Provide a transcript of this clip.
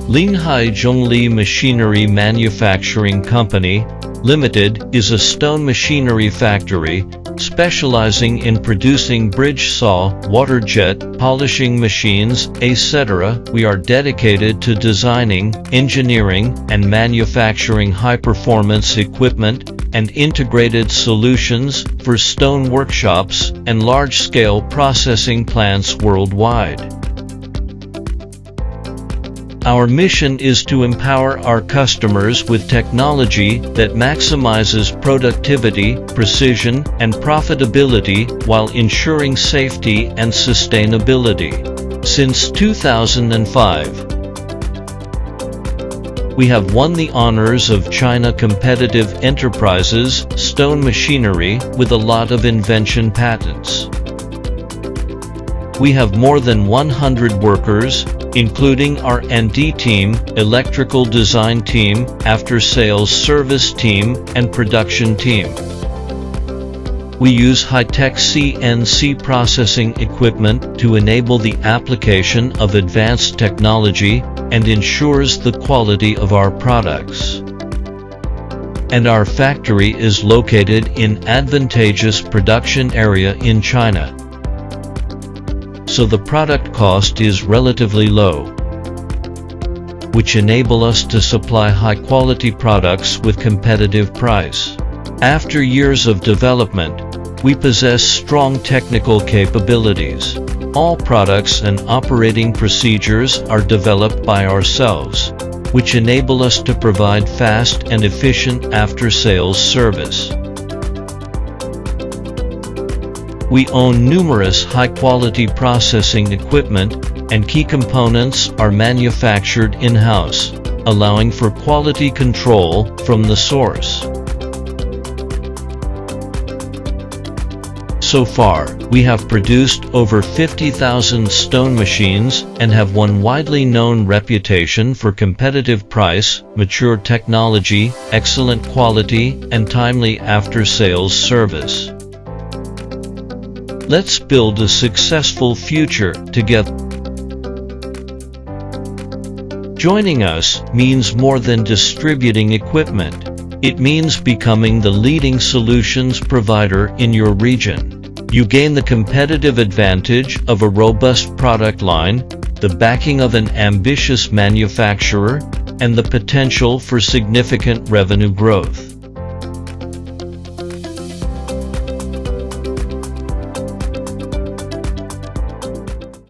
LINHAI ZHONGLI Machinery Manufacturing Company, Limited, is a stone machinery factory, specializing in producing bridge saw, water jet, polishing machines, etc. We are dedicated to designing, engineering, and manufacturing high-performance equipment and integrated solutions for stone workshops and large-scale processing plants worldwide. Our mission is to empower our customers with technology that maximizes productivity, precision, and profitability while ensuring safety and sustainability. Since 2005, we have won the honors of China Competitive Enterprises Stone Machinery with a lot of invention patents. We have more than 100 workers, including R&D team, electrical design team, after-sales service team, and production team. We use high-tech CNC processing equipment to enable the application of advanced technology and ensures the quality of our products. And our factory is located in advantageous production area in China, so the product cost is relatively low, which enable us to supply high-quality products with competitive price. After years of development, we possess strong technical capabilities. All products and operating procedures are developed by ourselves, which enable us to provide fast and efficient after-sales service. We own numerous high-quality processing equipment, and key components are manufactured in-house, allowing for quality control from the source. So far, we have produced over 50,000 stone machines and have won widely known reputation for competitive price, mature technology, excellent quality, and timely after-sales service. Let's build a successful future together. Joining us means more than distributing equipment. It means becoming the leading solutions provider in your region. You gain the competitive advantage of a robust product line, the backing of an ambitious manufacturer, and the potential for significant revenue growth.